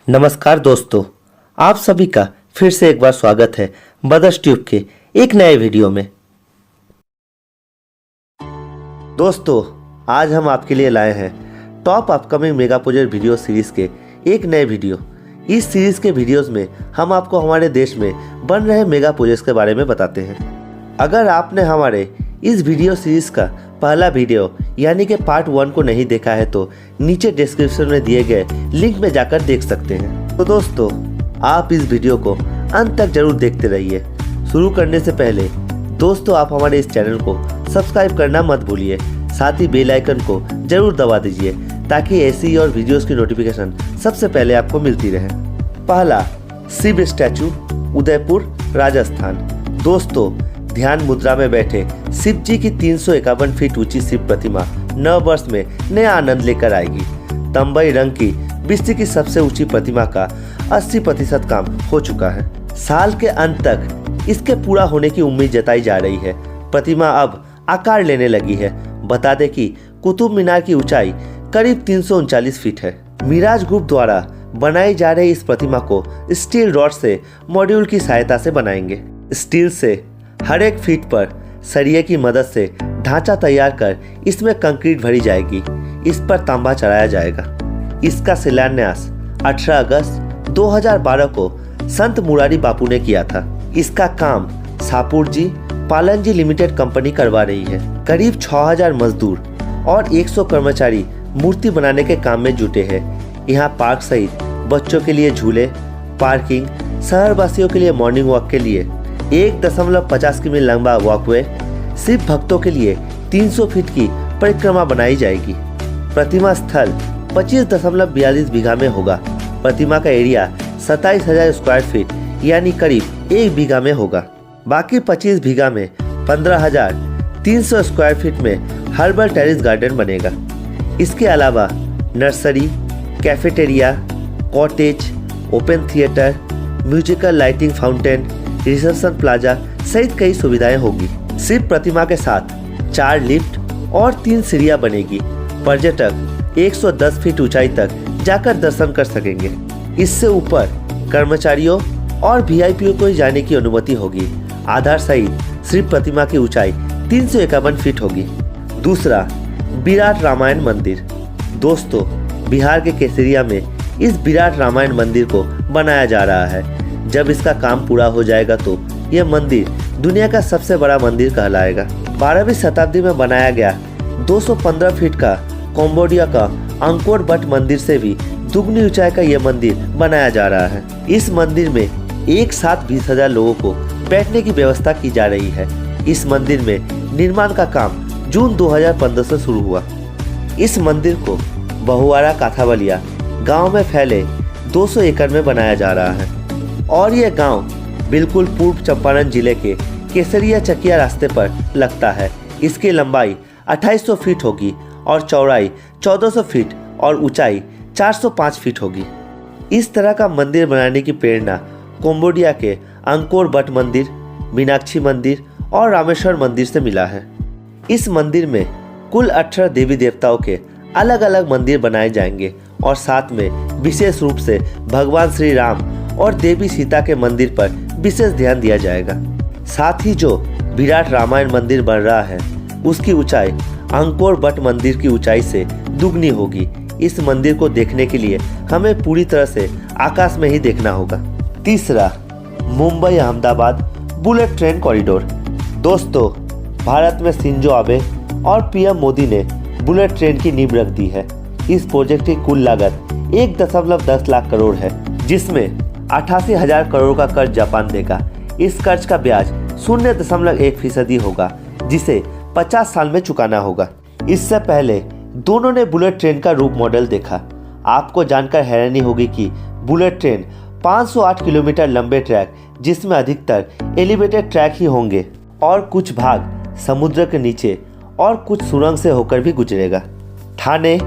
नमस्कार दोस्तों, आप सभी का फिर से एक बार स्वागत है बदर्स ट्यूब के एक नए वीडियो में। दोस्तों, आज हम आपके लिए लाए हैं top upcoming mega project video series के एक नए वीडियो। इस सीरीज के वीडियोस में हम आपको हमारे देश में बन रहे मेगा प्रोजेक्ट्स के बारे में बताते हैं। अगर आपने हमारे इस वीडियो सीरीज का पहला वीडियो यानी कि पार्ट 1 को नहीं देखा है तो नीचे डिस्क्रिप्शन में दिए गए लिंक में जाकर देख सकते हैं। तो दोस्तों, आप इस वीडियो को अंत तक जरूर देखते रहिए। शुरू करने से पहले दोस्तों, आप हमारे इस चैनल को सब्सक्राइब करना मत भूलिए, साथ ही बेल आइकन को जरूर दबा दीजिए ताकि ऐसी और वीडियोस की नोटिफिकेशन सबसे पहले आपको मिलती रहे। पहला, शिव स्टैचू, उदयपुर, राजस्थान। दोस्तों, ध्यान मुद्रा में बैठे शिव जी की 351 फीट ऊंची शिव प्रतिमा नव वर्ष में नया आनंद लेकर आएगी। तंबई रंग की विश्व की सबसे ऊंची प्रतिमा का 80% काम हो चुका है। साल के अंत तक इसके पूरा होने की उम्मीद जताई जा रही है। प्रतिमा अब आकार लेने लगी है। बता दें कि कुतुब मीनार की ऊंचाई करीब 339 फीट है। मिराज ग्रुप द्वारा बनाई जा रही इस प्रतिमा को स्टील रॉड से मॉड्यूल की सहायता से बनाएंगे। स्टील से हर एक फीट पर सरिये की मदद से ढांचा तैयार कर इसमें कंक्रीट भरी जाएगी। इस पर तांबा चढ़ाया जाएगा। इसका शिलान्यास 18 अगस्त 2012 को संत मुरारी बापू ने किया था। इसका काम सापुर जी पालन जी लिमिटेड कंपनी करवा रही है। करीब 6000 मजदूर और 100 कर्मचारी मूर्ति बनाने के काम में जुटे हैं। यहाँ पार्क सहित बच्चों के लिए झूले, पार्किंग, शहर वासियों के लिए मॉर्निंग वॉक के लिए 1.50 किमी लंबा वॉकवे, शिव भक्तों के लिए 300 फीट की परिक्रमा बनाई जाएगी। प्रतिमा स्थल 25.42 बीघा में होगा। प्रतिमा का एरिया 27,000 स्क्वायर फीट यानी करीब 1 बीघा में होगा। बाकी 25 बीघा में 15,300 स्क्वायर फीट में हर्बल टेरेस गार्डन बनेगा। इसके अलावा nursery, cafeteria, cottage, open theatre, musical lighting fountain, reception plaza सहित कई सुविधाएं होगी। शिव प्रतिमा के साथ 4 लिफ्ट और 3 सीढ़ियां बनेगी। पर्यटक 110 फीट ऊंचाई तक जाकर दर्शन कर सकेंगे। इससे ऊपर कर्मचारियों और वीआईपीओ को जाने की अनुमति होगी। आधार सहित शिव प्रतिमा की ऊंचाई 351 फीट होगी। दूसरा, विराट रामायण मंदिर। दोस्तों, बिहार के केसरिया में इस विराट रामायण मंदिर को बनाया जा रहा है। जब इसका काम पूरा हो जाएगा तो यह मंदिर दुनिया का सबसे बड़ा मंदिर कहलाएगा। 12वीं शताब्दी में बनाया गया 215 फीट का कंबोडिया का अंकोर वट मंदिर से भी दुगनी ऊंचाई का यह मंदिर बनाया जा रहा है। इस मंदिर में एक साथ 20,000 लोगों को बैठने की व्यवस्था की जा रही है। इस मंदिर में निर्माण का काम जून 2015 से शुरू हुआ। इस मंदिर को बहुआरा काथावलिया गांव में फैले 200 एकड़ में बनाया जा रहा है और यह गांव बिल्कुल पूर्व चंपारण जिले के केसरिया चकिया रास्ते पर लगता है। इसकी लंबाई 2800 फीट होगी और चौड़ाई 1400 फीट और ऊंचाई 405 फीट होगी। इस तरह का मंदिर बनाने की प्रेरणा कंबोडिया के अंकोर वट मंदिर, मीनाक्षी मंदिर और रामेश्वर मंदिर से मिला है। इस मंदिर में कुल 18 देवी देवताओं के अलग अलग मंदिर बनाए जाएंगे और साथ में विशेष रूप से भगवान श्री राम और देवी सीता के मंदिर पर विशेष ध्यान दिया जाएगा। साथ ही जो विराट रामायण मंदिर बन रहा है उसकी ऊंचाई अंकोर वट मंदिर की ऊंचाई से दुगनी होगी। इस मंदिर को देखने के लिए हमें पूरी तरह से आकाश में ही देखना होगा। तीसरा, Mumbai Ahmedabad bullet train corridor. दोस्तों, भारत में शिंजो आबे और पीएम मोदी ने बुलेट ट्रेन की नींव रख दी है। इस प्रोजेक्ट की कुल लागत 1.10 लाख करोड़ है, जिसमें 88,000 करोड़ का कर्ज जापान देगा। इस कर्ज का ब्याज 0.1% होगा, जिसे 50 साल में चुकाना होगा। इससे पहले दोनों ने बुलेट ट्रेन का रूप मॉडल देखा। आपको जानकर हैरानी होगी कि बुलेट ट्रेन 508 किलोमीटर लंबे ट्रैक, जिसमें अधिकतर एलिवेटेड ट्रैक ही होंगे और कुछ भाग समुद्र के नीचे और कुछ सुरंग से होकर भी गुजरेगा। ठाणे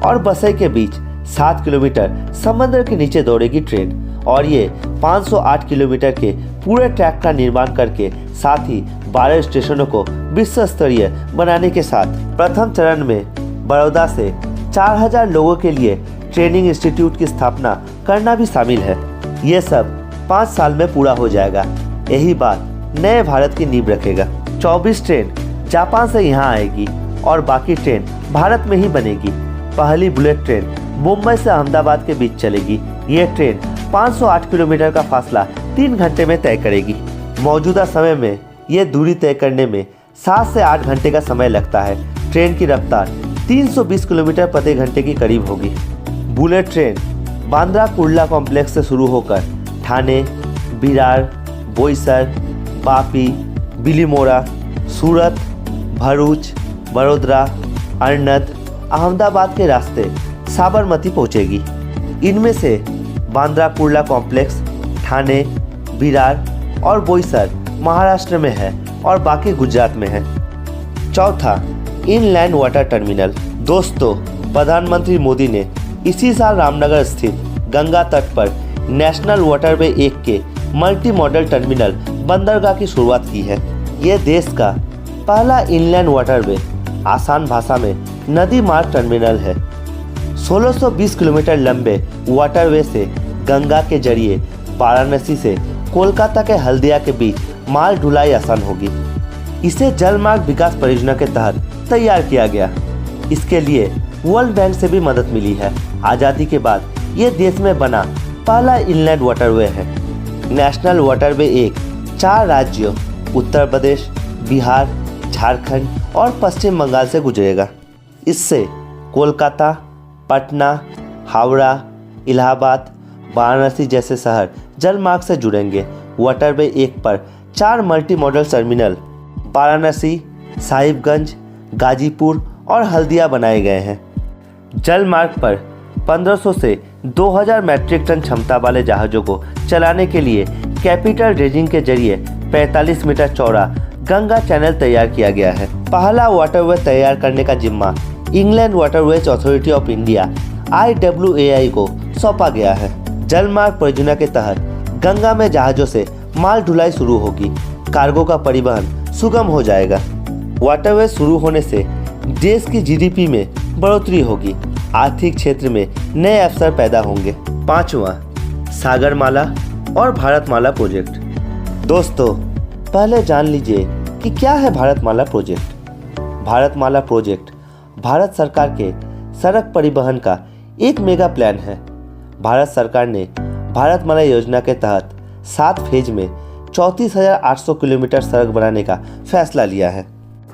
और बसई के बीच 7 किलोमीटर समुद्र के नीचे दौड़ेगी ट्रेन और ये 508 किलोमीटर के पूरे ट्रैक का निर्माण करके साथ ही 12 स्टेशनों को विश्व स्तरीय बनाने के साथ प्रथम चरण में बड़ौदा से 4000 लोगों के लिए ट्रेनिंग इंस्टीट्यूट की स्थापना करना भी शामिल है। ये सब 5 साल में पूरा हो जाएगा। यही बात नए भारत की नींव रखेगा। 24 ट्रेन जापान से यहाँ आएगी और बाकी ट्रेन भारत में ही बनेगी। पहली बुलेट ट्रेन मुंबई से अहमदाबाद के बीच चलेगी। ये ट्रेन 508 किलोमीटर का फासला 3 घंटे में तय करेगी। मौजूदा समय में ये दूरी तय करने में 7 से 8 घंटे का समय लगता है। ट्रेन की रफ्तार 320 किलोमीटर प्रति घंटे के करीब होगी। Bullet train Bandra Kurla complex से शुरू होकर ठाणे, विरार, बोईसर, वापी, बिलीमोरा, सूरत, भरूच, बड़ोदरा, अर्नद, अहमदाबाद के रास्ते साबरमती पहुंचेगी। इनमें से बांद्रा कुर्ला कॉम्प्लेक्स, ठाणे, विरार और बोईसर महाराष्ट्र में है और बाकी गुजरात में है। चौथा, इनलैंड वाटर टर्मिनल। दोस्तों, प्रधानमंत्री मोदी ने इसी साल रामनगर स्थित गंगा तट पर नेशनल वाटरवे 1 के मल्टी मॉडल टर्मिनल बंदरगाह की शुरुआत की है। ये देश का पहला इनलैंड वाटरवे, आसान भाषा में नदी मार्ग टर्मिनल है। 1620 किलोमीटर लंबे वाटरवे से गंगा के जरिए वाराणसी से कोलकाता के हल्दिया के बीच माल ढुलाई आसान होगी। इसे जलमार्ग विकास परियोजना के तहत तैयार किया गया। इसके लिए वर्ल्ड बैंक से भी मदद मिली है। आज़ादी के बाद ये देश में बना पहला इनलैंड वाटरवे है। नेशनल वाटरवे 1 4 राज्यों उत्तर प्रदेश, बिहार, झारखंड और पश्चिम बंगाल से गुजरेगा। इससे कोलकाता, पटना, हावड़ा, इलाहाबाद, वाराणसी जैसे शहर जलमार्ग से जुड़ेंगे। वाटरवे 1 पर 4 multi modal terminal Varanasi, Sahibganj, Ghazipur और हल्दिया बनाए गए हैं। जलमार्ग पर 1500 से 2000 मैट्रिक टन क्षमता वाले जहाज़ों को चलाने के लिए कैपिटल ड्रेजिंग के जरिए 45 मीटर चौड़ा गंगा चैनल तैयार किया गया है। पहला वाटरवे तैयार करने का जिम्मा England waterways authority of India IWAI को सौंपा गया है। जलमार्ग परियोजना के तहत गंगा में जहाज़ों से माल ढुलाई शुरू होगी। कार्गो का परिवहन सुगम हो जाएगा। वाटरवे शुरू होने से देश की GDP में बढ़ोतरी होगी। आर्थिक क्षेत्र में नए अवसर पैदा होंगे। 5वां, सागरमाला और भारतमाला प्रोजेक्ट। दोस्तों, पहले जान लीजिए कि क्या है भारतमाला प्रोजेक्ट। भारतमाला प्रोजेक्ट भारत सरकार के सड़क परिवहन का एक मेगा प्लान है। भारत सरकार ने भारतमाला योजना के तहत 7 फेज में 34,800 किलोमीटर सड़क बनाने का फैसला लिया है।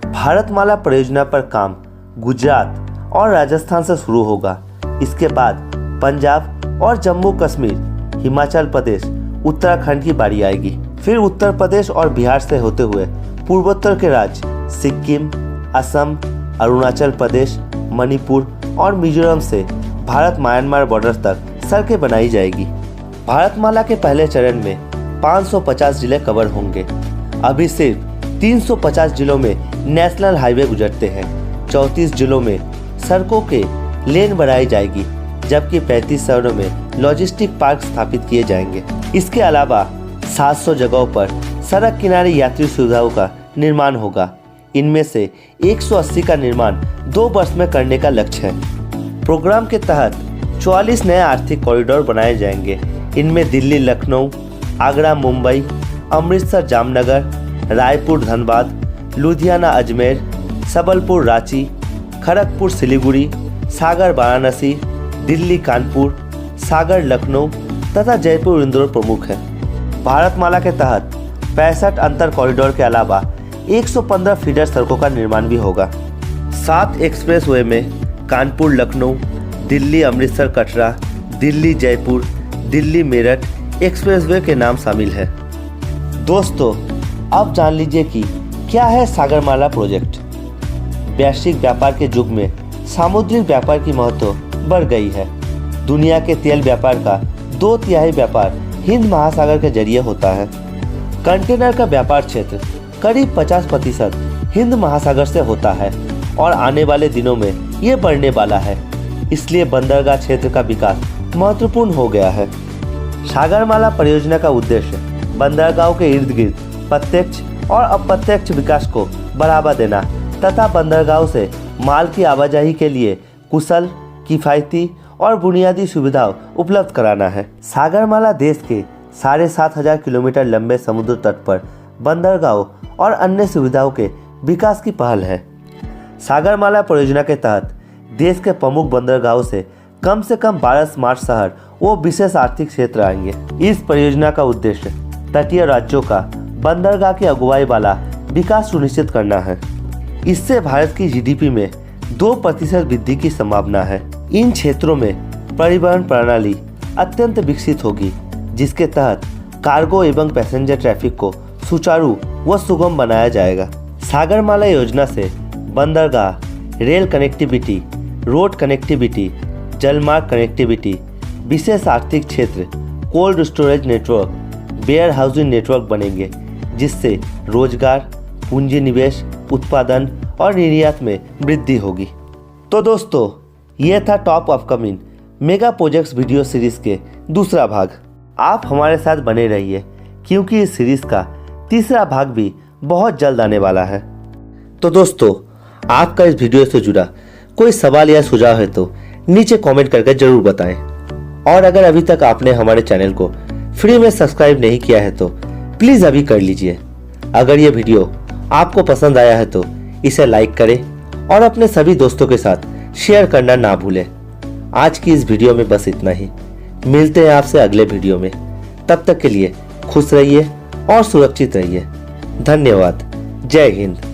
भारतमाला परियोजना पर काम गुजरात और राजस्थान से शुरू होगा। इसके बाद पंजाब और जम्मू कश्मीर, हिमाचल प्रदेश, उत्तराखंड की बारी आएगी। फिर उत्तर प्रदेश और बिहार से होते हुए पूर्वोत्तर के राज्य सिक्किम, असम, अरुणाचल प्रदेश, मणिपुर और मिजोरम से भारत म्यांमार बॉर्डर तक सड़कें बनाई जाएगी। भारतमाला के पहले चरण में 550 जिले कवर होंगे। अभी सिर्फ 350 जिलों में नेशनल हाईवे गुजरते हैं। 34 जिलों में सड़कों के लेन बनाई जाएगी, जबकि 35 शहरों में लॉजिस्टिक पार्क स्थापित किए जाएंगे। इसके अलावा 700 जगहों पर सड़क किनारे यात्री सुविधाओं का निर्माण होगा। इनमें से 180 का निर्माण 2 वर्ष में करने का लक्ष्य है। प्रोग्राम के तहत 44 नए आर्थिक कॉरिडोर बनाए जाएंगे। इनमें दिल्ली लखनऊ, आगरा मुंबई, अमृतसर जामनगर, रायपुर धनबाद, लुधियाना अजमेर, सबलपुर रांची, खड़गपुर सिलीगुड़ी, सागर वाराणसी, दिल्ली कानपुर, सागर लखनऊ तथा जयपुर इंदौर प्रमुख है। भारतमाला के तहत 65 अंतर कॉरिडोर के अलावा 115 फीडर सड़कों का निर्माण भी होगा। 7 एक्सप्रेसवे में कानपुर लखनऊ, दिल्ली अमृतसर कटरा, दिल्ली जयपुर, दिल्ली मेरठ एक्सप्रेसवे के नाम शामिल है। दोस्तों, अब जान लीजिए कि क्या है सागरमाला प्रोजेक्ट। वैश्विक व्यापार के युग में सामुद्रिक व्यापार की महत्व बढ़ गई है। दुनिया के तेल व्यापार का 2/3 व्यापार हिंद महासागर के जरिए होता है। कंटेनर का व्यापार क्षेत्र करीब 50% हिंद महासागर से होता है और आने वाले दिनों में ये बढ़ने वाला है। इसलिए बंदरगाह क्षेत्र का विकास महत्वपूर्ण हो गया है। सागरमाला परियोजना का उद्देश्य बंदरगाहों के इर्द गिर्द प्रत्यक्ष और अप्रत्यक्ष विकास को बढ़ावा देना तथा बंदरगाहों से माल की आवाजाही के लिए कुशल, किफ़ायती और बुनियादी सुविधाओं उपलब्ध कराना है। सागरमाला देश के 7,500 किलोमीटर लंबे समुद्र तट पर बंदरगाहों और अन्य सुविधाओं के विकास की पहल है। सागरमाला परियोजना के तहत देश के प्रमुख बंदरगाहों से कम 12 स्मार्ट शहर वो विशेष आर्थिक क्षेत्र आएंगे। इस परियोजना का उद्देश्य तटीय राज्यों का बंदरगाह की अगुवाई वाला विकास सुनिश्चित करना है। इससे भारत की जीडीपी में 2% वृद्धि की संभावना है। इन क्षेत्रों में परिवहन प्रणाली अत्यंत विकसित होगी, जिसके तहत कार्गो एवं पैसेंजर ट्रैफिक को सुचारू व सुगम बनाया जाएगा। सागरमाला योजना से बंदरगाह, रेल कनेक्टिविटी, रोड कनेक्टिविटी, जलमार्ग कनेक्टिविटी, विशेष आर्थिक क्षेत्र, cold storage network, warehousing network बनेंगे, जिससे रोजगार, पूंजी निवेश, उत्पादन और निर्यात में वृद्धि होगी। तो दोस्तों, ये था top upcoming mega projects video series के दूसरा भाग। आप हमारे साथ बने रहिए, क्योंकि इस सीरीज का तीसरा भाग भी बहुत जल्द आने वाला है। तो दोस्तों, आपका इस वीडियो से जुड़ा कोई सवाल या सुझाव है तो नीचे कमेंट करके जरूर बताएं। और अगर अभी तक आपने हमारे चैनल को फ्री में सब्सक्राइब नहीं किया है तो प्लीज अभी कर लीजिए। अगर ये वीडियो आपको पसंद आया है तो इसे लाइक करें और अपने सभी दोस्तों के साथ शेयर करना ना भूलें। आज की इस वीडियो में बस इतना ही। मिलते हैं आपसे अगले वीडियो में। तब तक के लिए खुश रहिए और सुरक्षित रहिए। धन्यवाद। जय हिंद।